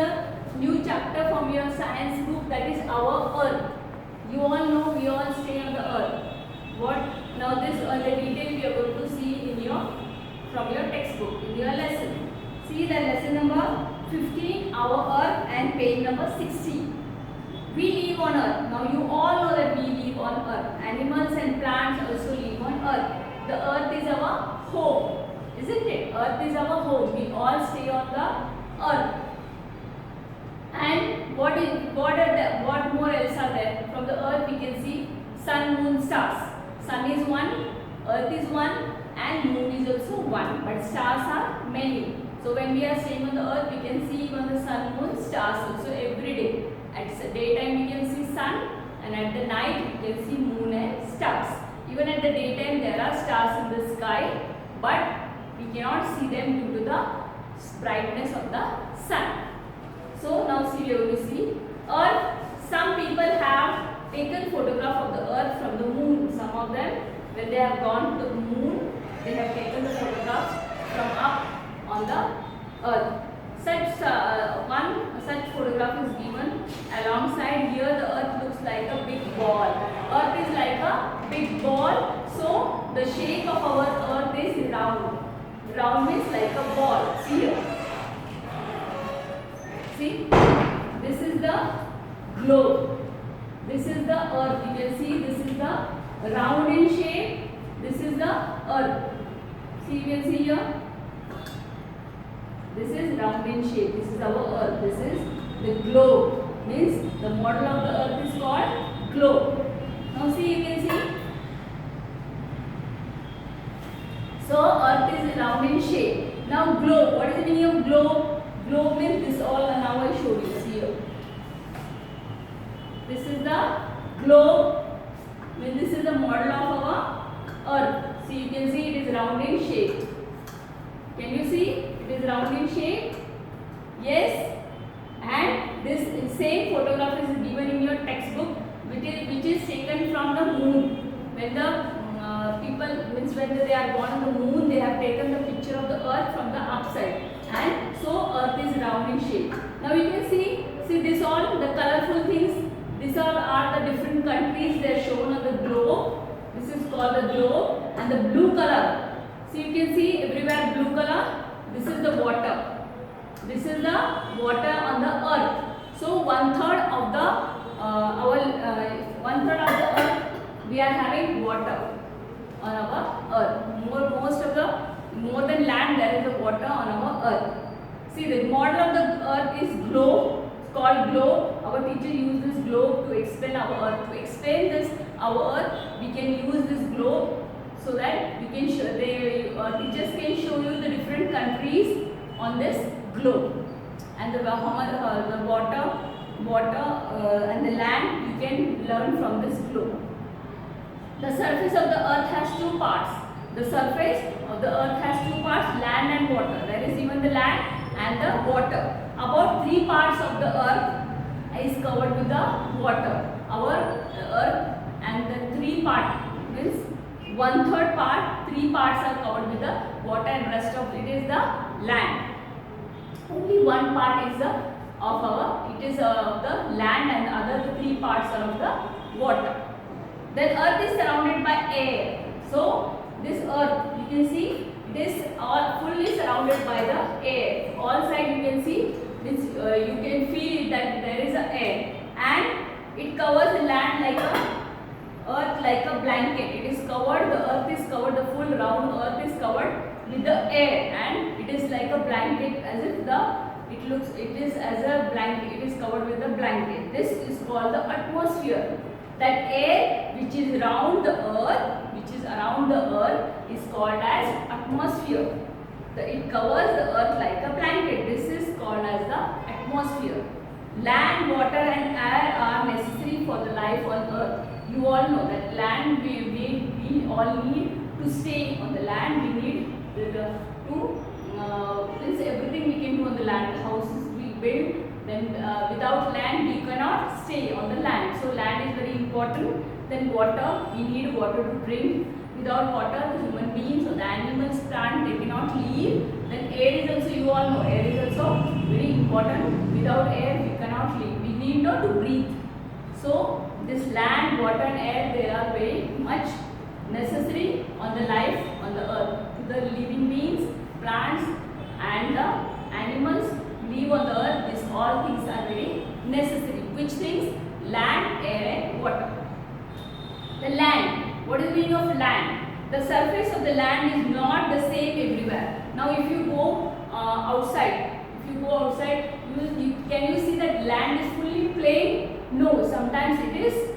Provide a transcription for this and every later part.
a new chapter from your science book, that is our Earth. You all know we all stay on the Earth. What? Now this the detail we are going to see in your from your textbook in your lesson. See the lesson number 15, our Earth, and page number 60. We live on Earth. Now you all know that we live on Earth. Animals and plants also live on Earth. The Earth is our home, isn't it? Earth is our home. We all stay on the Earth. And what more else are there? From the Earth we can see sun, moon, stars. Sun is one, Earth is one, and moon is also one. But stars are many. So when we are staying on the Earth, we can see even the sun, moon, stars also every day. At daytime we can see sun, and at the night we can see moon and stars. Even at the daytime there are stars in the sky, but we cannot see them due to the brightness of the sun. So now see, we are going to see Earth. Some people have taken photograph of the Earth from the moon. Some of them, when they have gone to the moon, they have taken the photographs from up on the Earth. One such photograph is given alongside. Here the Earth looks like a big ball. Earth is like a big ball, so the shape of our Earth is round. Round means like a ball. See here. See, this is the globe. This is the Earth. You can see this is the round in shape. This is the Earth. See, you can see here. This is round in shape. This is our Earth. This is the globe. Means the model of the Earth is called globe. Now see, you can see. So Earth is round in shape. Now globe. What is the meaning of globe? Globe means this all, and now I show you. See here. This is the globe. Means this is the model of our Earth. See, you can see it is round in shape. Can you see? It is round in shape. Yes. And this same photograph is given in your textbook, which is taken from the moon. When the people, means when they are born on the moon, they have taken the picture of the Earth from the upside, and so Earth is round in shape. Now you can see this all the colorful things. These all are the different countries. They are shown on the globe. This is called the globe, and the blue color. So you can see everywhere blue color. This is the water. This is the water on the Earth. So 1/3 of the 1/3 of the Earth we are having water on our Earth. More than land, there is the water on our Earth. See, the model of the Earth is globe. It's called globe. Our teacher used this globe to explain our Earth. To explain this our Earth, we can use this globe, so that we can show, teachers can show you the different countries on this globe, and the water and the land you can learn from this globe. The surface of the Earth has two parts. The surface of the Earth has two parts, land and water. There is even the land and the water. About 3 parts of the Earth is covered with the water. Our Earth, and the 3 parts means 1/3 part, 3 parts are covered with the water, and rest of it is the land. Only 1 part is of the land, and the other 3 parts are of the water. Then Earth is surrounded by air. So this Earth, you can see, this all fully surrounded by the air. All sides you can see this. You can feel that there is a air, and it covers the land like a Earth like a blanket. It is covered. The Earth is covered. The full round Earth is covered with the air, and it is like a blanket, as if it is as a blanket. It is covered with a blanket. This is called the atmosphere. That air which is around the Earth, is called as atmosphere. It covers the Earth like a blanket. This is called as the atmosphere. Land, water, and air are necessary for the life on Earth. You all know that land we all need to stay on the land. We need everything we can do on the land. Houses we build. Then without land we cannot stay on the land. So land is very important. Then water, we need water to drink. Without water, the human beings or the animals, plant, they cannot live. Then air is also, you all know, air is also very important. important. Without air we cannot live. We need not to breathe. So this land, water and air, they are very much necessary on the life on the earth. To the living beings, plants and the animals live on the earth. These all things are very necessary. Which things? Land, air and water. The land. What is the meaning of land? The surface of the land is not the same everywhere. Now if you go outside, can you see that land is fully plain? No, sometimes it is.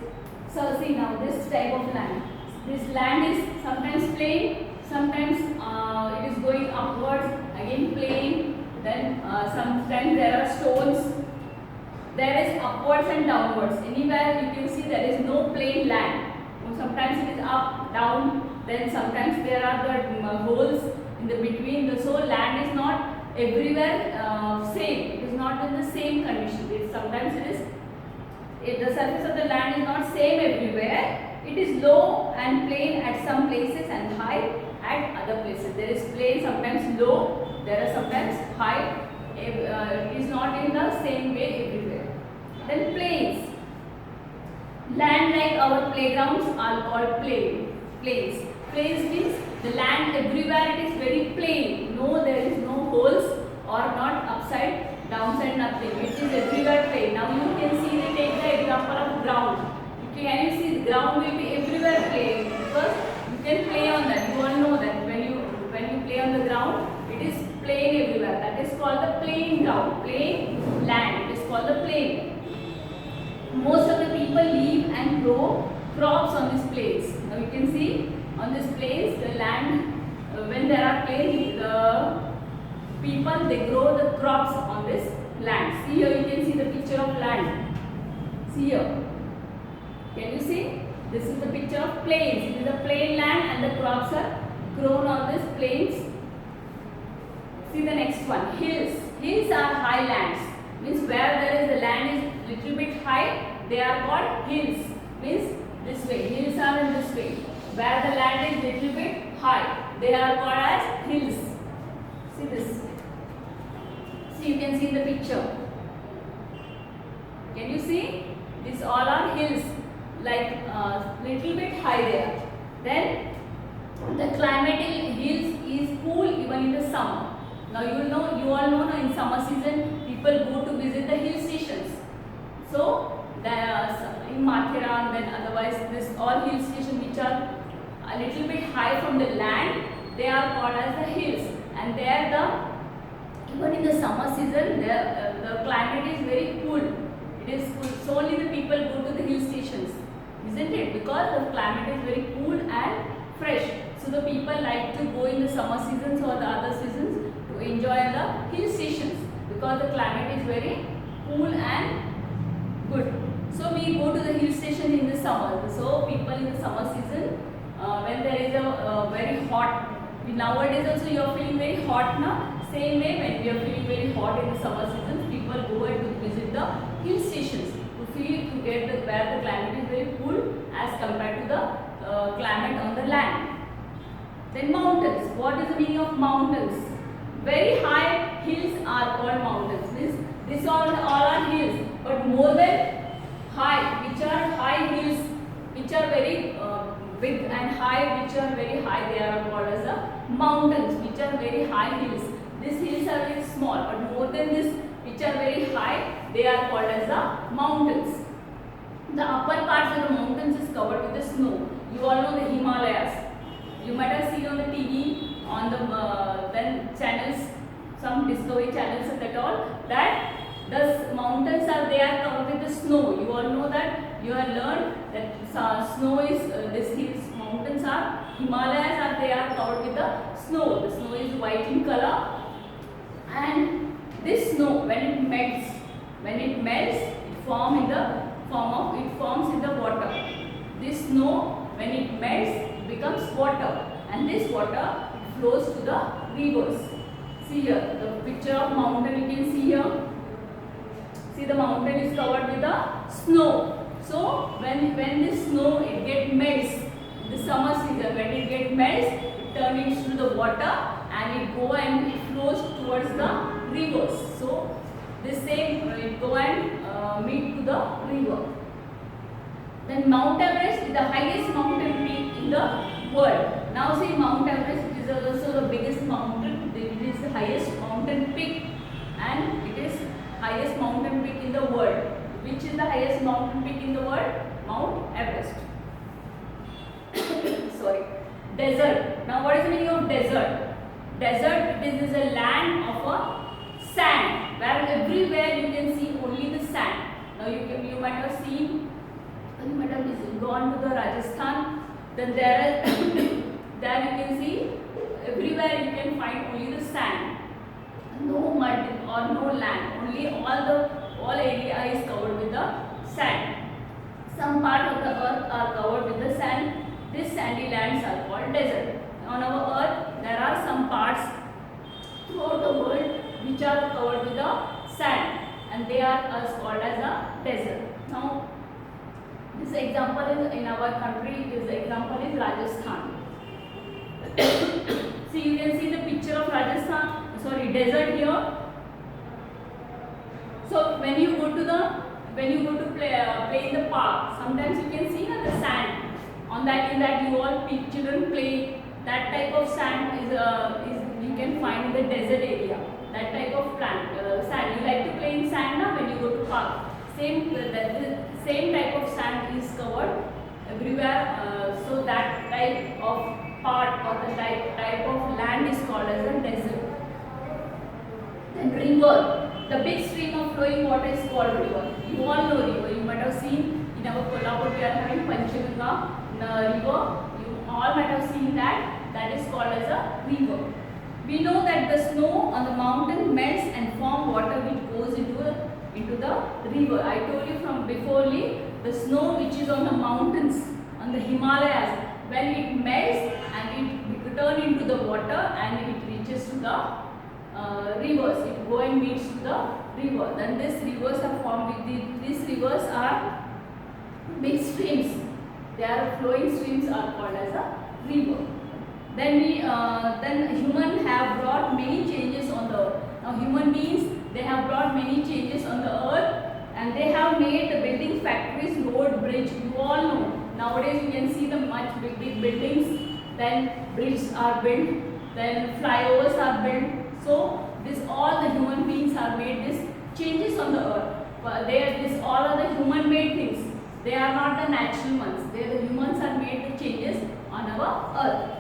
So see now this type of land. This land is sometimes plain, sometimes it is going upwards, again plain. Then sometimes there are stones. There is upwards and downwards. Anywhere you can see there is no plain land. Sometimes it is up, down. Then sometimes there are the holes in the between. So land is not everywhere same. It is not in the same condition. Sometimes it is. The surface of the land is not same everywhere. It is low and plain at some places and high at other places. There is plain, sometimes low. There are sometimes high. It is not in the same way everywhere. Then plains. Land like our playgrounds are called plains. Plains means the land everywhere it is very plain. No, there is no holes or not upside, downside, nothing. It is everywhere plain. Now you can see, take the example of ground. Can you see the ground will be everywhere plain because you can play on that. You all know that when you play on the ground, it is plain everywhere. That is called the plain ground, plain land. It is called the plain. Most of the people live and grow crops on these plains. Now you can see on this plains, the land, when there are plains, the people they grow the crops on this land. See here, you can see the picture of land. See here. Can you see? This is the picture of plains. It is a plain land and the crops are grown on this plains. See the next one. Hills. Hills are highlands. Means where there is the land is little bit high, they are called hills. Means this way. Hills are in this way. Where the land is little bit high, they are called as hills. See this. See, you can see the picture. Can you see? These all are hills, like little bit high there. Then the climate in hills is cool even in the summer. Now you all know in summer season people go to visit the hill stations. So in Mathiran, then otherwise this all hill stations which are a little bit high from the land, they are called as the hills. And there even in the summer season the climate is very cool. It is cool. So only the people go to the hill stations, isn't it? Because the climate is very cool and fresh. So the people like to go in the summer seasons or the other seasons to enjoy the hill stations because the climate is very cool and good. So we go to the hill station in the summer. So people in the summer season, when there is a very hot, nowadays also you are feeling very hot now. Same way when we are feeling very hot in the summer season, people go and to visit the hill stations to get where the climate is very cool as compared to the climate on the land. Then mountains. What is the meaning of mountains? Very high hills are called mountains. These all are hills, but more than high, which are high hills, which are very big and high, which are very high, they are called as the mountains, which are very high hills. These hills are very small, but more than this, which are very high, they are called as the mountains. The upper parts of the mountains is covered with the snow. You all know the Himalayas. You might have seen on the TV, on the then channels, some Discovery channels and that all, that the mountains are covered with the snow. You all know that. You have learned that snow is these hills, mountains are Himalayas they are covered with the snow. The snow is white in color, and this snow when it melts, it forms in the water. This snow when it melts, it becomes water, and this water it flows to the rivers. See here the picture of mountain. You can see here. See, the mountain is covered with the snow. So when this snow it melts in the summer season, when it melts, it turns into the water and it flows towards the rivers. So this same go and meet to the river. Then Mount Everest is the highest mountain peak in the world. Now see Mount Everest, it is also the biggest mountain, it is the highest mountain peak, and it is highest mountain peak in the world. Which is the highest mountain peak in the world? Mount Everest. Sorry. Desert. Now what is the meaning of desert? Desert, this is a land of a sand, where everywhere you can see only the sand. Now you might have seen, you might have gone to the Rajasthan, then there you can see everywhere you can find only the sand, no mud or no land, only all area is covered with the sand. Some part of the earth are covered with the sand. These sandy lands are called desert. On our earth there are some parts throughout the world which are covered with the sand, and they are called as a desert. Now this example is in our country, this example is Rajasthan. See, you can see the picture of Rajasthan, sorry, desert here. So when you go to play in the park, sometimes you can see the sand. In that you all children play. That type of sand is you can find in the desert area. That type of sand. You like to play in sand now when you go to park. Same type of sand is covered everywhere. So that type of part or the type of land is called as a desert. Then river. The big stream of flowing water is called river. You all know river. You might have seen in our Kolhapur we are having Panchganga river. You all might have seen that. That is called as a river. We know that the snow on the mountain melts and form water which goes into the river. I told you from beforely, the snow which is on the mountains, on the Himalayas, when it melts and it turns into the water and it reaches to the rivers. It go and meets to the river. Then these rivers are formed with these rivers are big streams. They are flowing streams are called as a river. Then human have brought many changes on the earth. Now human beings, they have brought many changes on the earth, and they have made the buildings, factories, road, bridge. You all know. Nowadays you can see the much big buildings. Then bridges are built. Then flyovers are built. So all the human beings have made these changes on the earth. But all are the human-made things. They are not the natural ones. The humans have made the changes on our earth.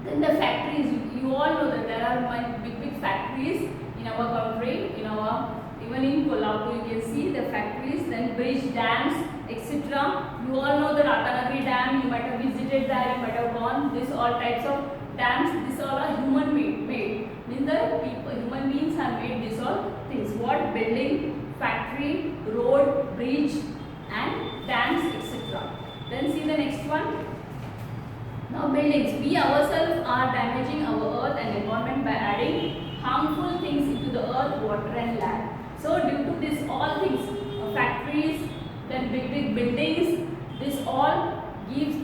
Then the factories, you all know that there are big factories in our country, even in Kolhapur you can see the factories, then bridge, dams, etc. You all know the Ratanagiri Dam, you might have visited there, you might have gone. These all types of dams, these all are human made. Means the human beings have made these all things. What? Building, factory, road, bridge and dams, etc. Then see the next one. Now buildings. We ourselves are damaging our earth and environment by adding harmful things into the earth, water and land. So due to this all things, factories, then big buildings, this all gives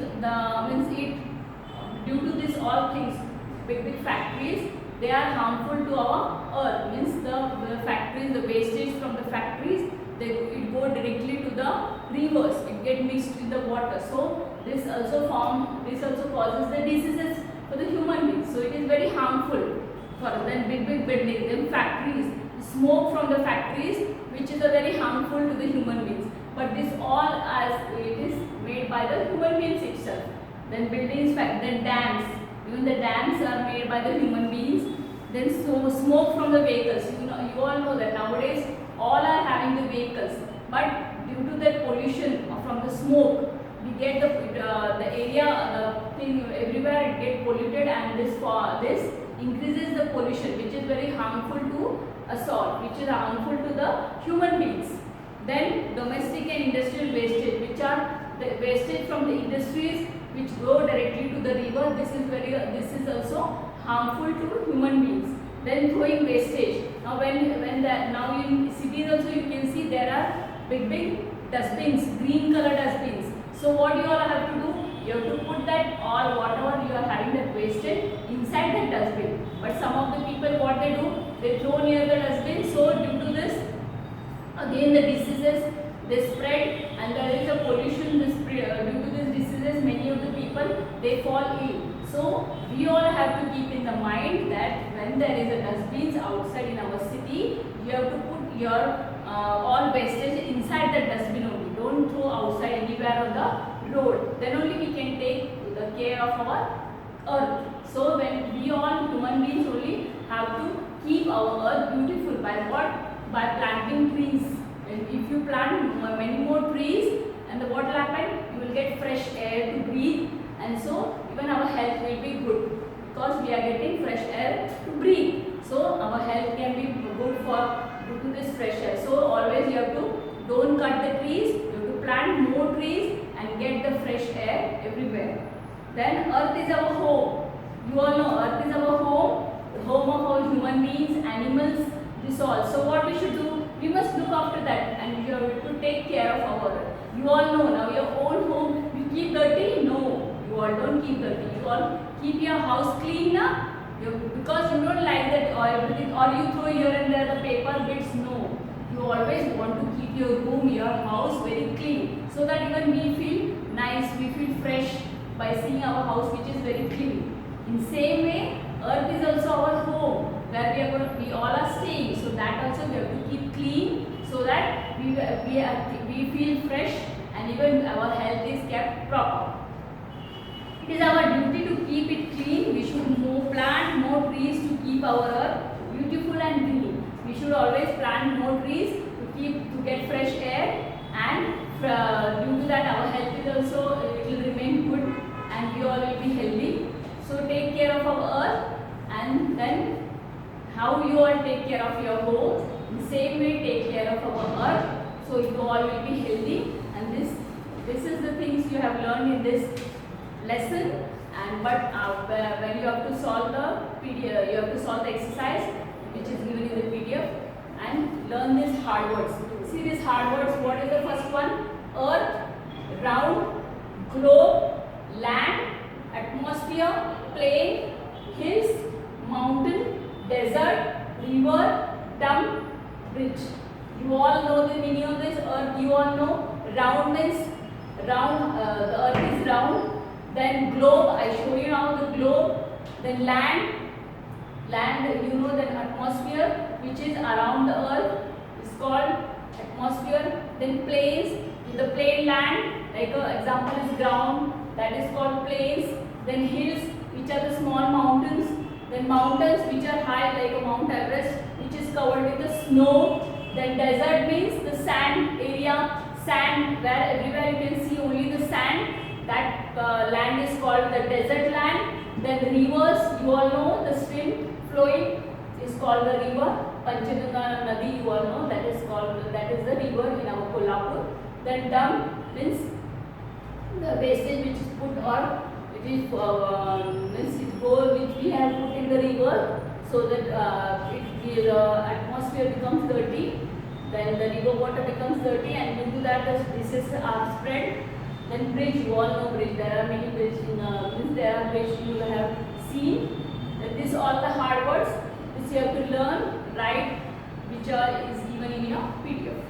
due to this all things, big factories, they are harmful to our earth. Means the factories, the wastage from the factories, it go directly to the rivers. It get mixed with the water. So this also causes the diseases for the human beings. So it is very harmful for them. Big buildings, then factories, smoke from the factories, which is a very harmful to the human beings. But this all as it is made by the human beings itself. Then buildings, then dams. Even the dams are made by the human beings. Then smoke from the vehicles. You all know that nowadays all are having the vehicles. But due to that pollution from the smoke, we get the area, the thing everywhere it get polluted, and this increases the pollution, which is very harmful to us all, which is harmful to the human beings. Then domestic and industrial wastage, which are the wastage from the industries which go directly to the river. This is also harmful to human beings. Then throwing wastage. Now now in cities also you can see there are big dustbins, green color dustbins. So what you all have to do? You have to put that all whatever you are having that wastage inside that dustbin. But some of the people, what they do? They throw near the dustbin. So due to this again the diseases they spread, and there is a pollution. Due to these diseases, many of the people they fall ill. So we all have to keep in the mind that when there is a dustbins outside in our city, you have to put your all wastage inside the dustbin only. Don't throw outside anywhere on the road. Then only we can take the care of our earth. So when we all human beings only have to keep our earth beautiful by what? By planting trees. And if you plant many more trees, and what will happen? You will get fresh air to breathe, and so even our health will be good because we are getting fresh air to breathe. So our health can be good for due to this fresh air. So always you have to don't cut the trees. You have to plant more trees and get the fresh air everywhere. Then earth is our home. You all know earth is our home, the home of our human beings, animals, this all. So what we should do? We must look after that, and we have to take care of our earth. You all know now your own home, you keep dirty? No, you all don't keep dirty. You all keep your house clean now, because you don't like that or everything, or you throw here and there the paper bits. No, you always want to keep your room, your house very clean, so that even we feel nice, we feel fresh by seeing our house which is very clean. In same way, earth is also our home where we all are staying. So that also we have to keep clean so that we feel fresh and even our health is kept proper. It is our duty to keep it clean. We should plant more trees to keep our earth beautiful and green. We should always plant more trees to get fresh air, and due to that our health is also it will remain good and we all will be healthy. So take care of our earth, and then how you all take care of your home, in the same way take care of our earth, so you all will be healthy. And this is the things you have learned in this lesson. And but when you have to solve the PDF, you have to solve the exercise which is given in the PDF and learn these hard words. See these hard words. What is the first one? Earth, round, globe, land, atmosphere, plain, hills, mountain, desert, river, dump, bridge. You all know the meaning of this. Earth you all know. Round means round, the earth is round. Then globe, I show you now the globe. Then land you know. Then atmosphere, which is around the earth, is called atmosphere. Then plains, the plain land, like example is ground, that is called plains. Then hills, which are the small mountains. Then mountains which are high, like a Mount Everest, which is covered with the snow. Then desert means the sand area, sand where everywhere you can see only the sand. That land is called the desert land. Then rivers, you all know, the stream flowing is called the river. Panchaganga Nadi, you all know, that is the river in our Kolhapur. Then dump means the wastage which is put or which we have put in the river, so that the atmosphere becomes dirty. Then the river water becomes dirty, and due to that the diseases are spread. Then bridge, you all know bridge. There are many bridges there are bridges you have seen. And this all the hard words which you have to learn, write, which is given in your PDF.